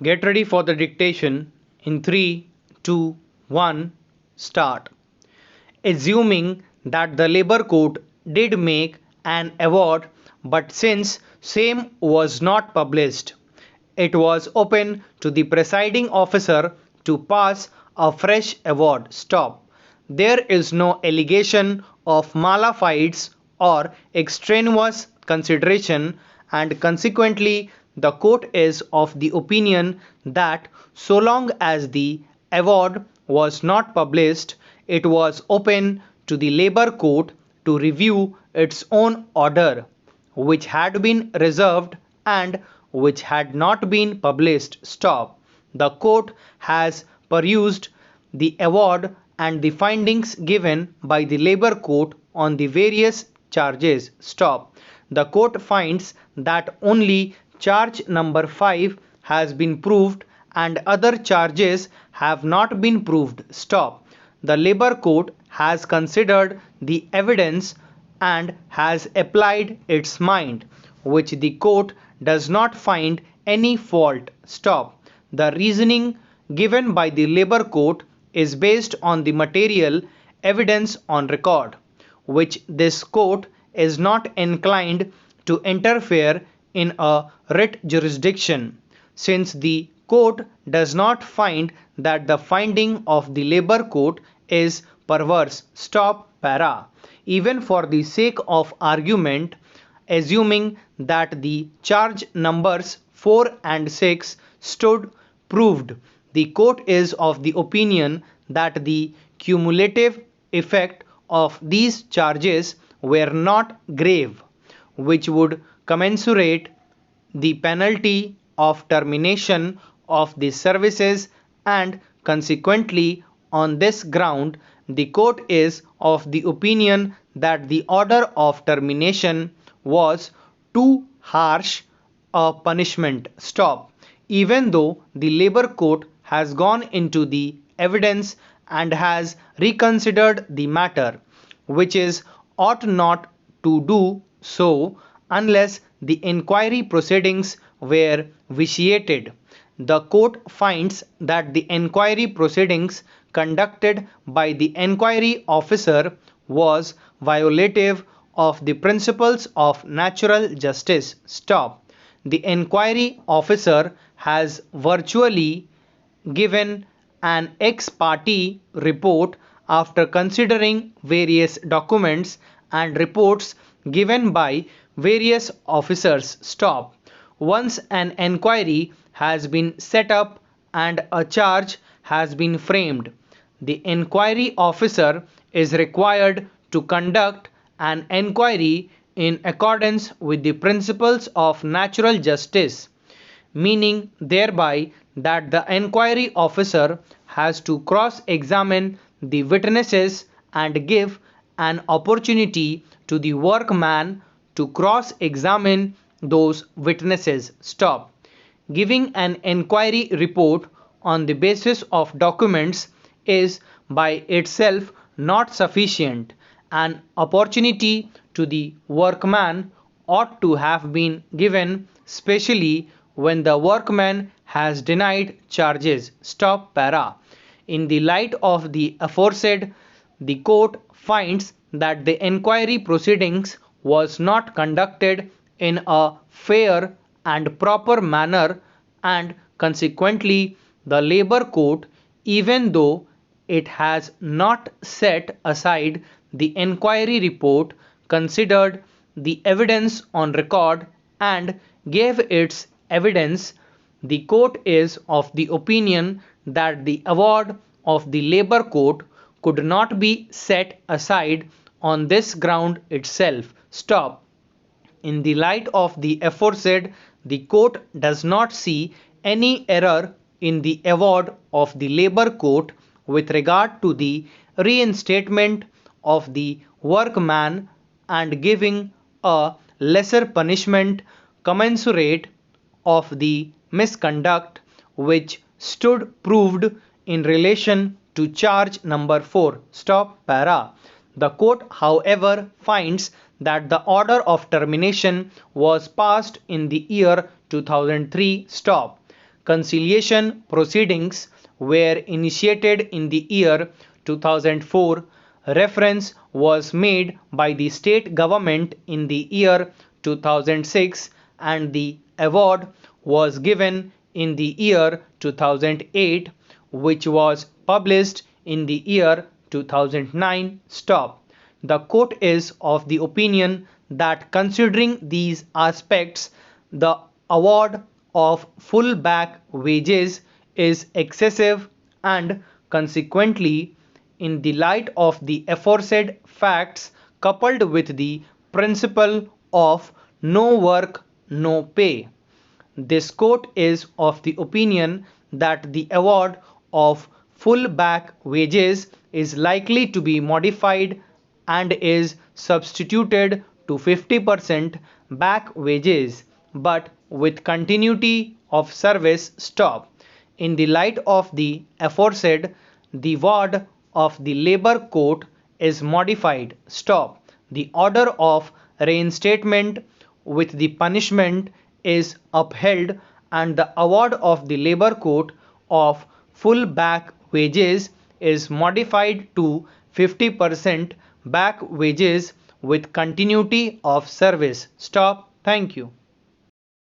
Get ready for the dictation in 3, 2, 1, start. Assuming that the Labour Court did make an award, but since same was not published, it was open to the presiding officer to pass a fresh award. Stop. There is no allegation of malafides or extraneous consideration, and consequently the court is of the opinion that so long as the award was not published, it was open to the Labour Court to review its own order, which had been reserved and which had not been published. Stop. The court has perused the award and the findings given by the Labour Court on the various charges. Stop. The court finds that only charge number 5 has been proved and other charges have not been proved. Stop. The Labour Court has considered the evidence and has applied its mind, which the court does not find any fault. Stop. The reasoning given by the Labour Court is based on the material evidence on record, which this court is not inclined to interfere in a writ jurisdiction, since the court does not find that the finding of the Labour Court is perverse. Stop. Para. Even for the sake of argument, assuming that the charge numbers 4 and 6 stood proved, the court is of the opinion that the cumulative effect of these charges were not grave, which would commensurate the penalty of termination of the services, and consequently on this ground the court is of the opinion that the order of termination was too harsh a punishment. Stop. Even though the Labour Court has gone into the evidence and has reconsidered the matter, which is ought not to do so unless the inquiry proceedings were vitiated, the court finds that the inquiry proceedings conducted by the inquiry officer was violative of the principles of natural justice. Stop. The inquiry officer has virtually given an ex parte report after considering various documents and reports given by various officers. Stop. Once an inquiry has been set up and a charge has been framed, the inquiry officer is required to conduct an inquiry in accordance with the principles of natural justice, meaning thereby that the inquiry officer has to cross-examine the witnesses and give an opportunity to the workman to cross-examine those witnesses. Stop. Giving an inquiry report on the basis of documents is by itself not sufficient. An opportunity to the workman ought to have been given, specially when the workman has denied charges. Stop. Para. In the light of the aforesaid, the court finds that the inquiry proceedings was not conducted in a fair and proper manner, and consequently the Labour Court, even though it has not set aside the inquiry report, considered the evidence on record and gave its evidence. The court is of the opinion that the award of the Labour Court could not be set aside on this ground itself. Stop. In the light of the aforesaid, the court does not see any error in the award of the Labour Court with regard to the reinstatement of the workman and giving a lesser punishment commensurate of the misconduct which stood proved in relation to charge number 4. Stop. Para. The court, however, finds that the order of termination was passed in the year 2003. Stop. Conciliation proceedings were initiated in the year 2004. Reference was made by the state government in the year 2006 and the award was given in the year 2008, which was published in the year 2009. Stop. The court is of the opinion that considering these aspects, the award of full back wages is excessive and consequently, in the light of the aforesaid facts coupled with the principle of no work, no pay, this court is of the opinion that the award of full back wages is likely to be modified and is substituted to 50% back wages but with continuity of service. Stop. In the light of the aforesaid, the word of the Labour Court is modified. Stop. The order of reinstatement with the punishment is upheld and the award of the Labour Court of full back wages is modified to 50% back wages with continuity of service. Stop. Thank you.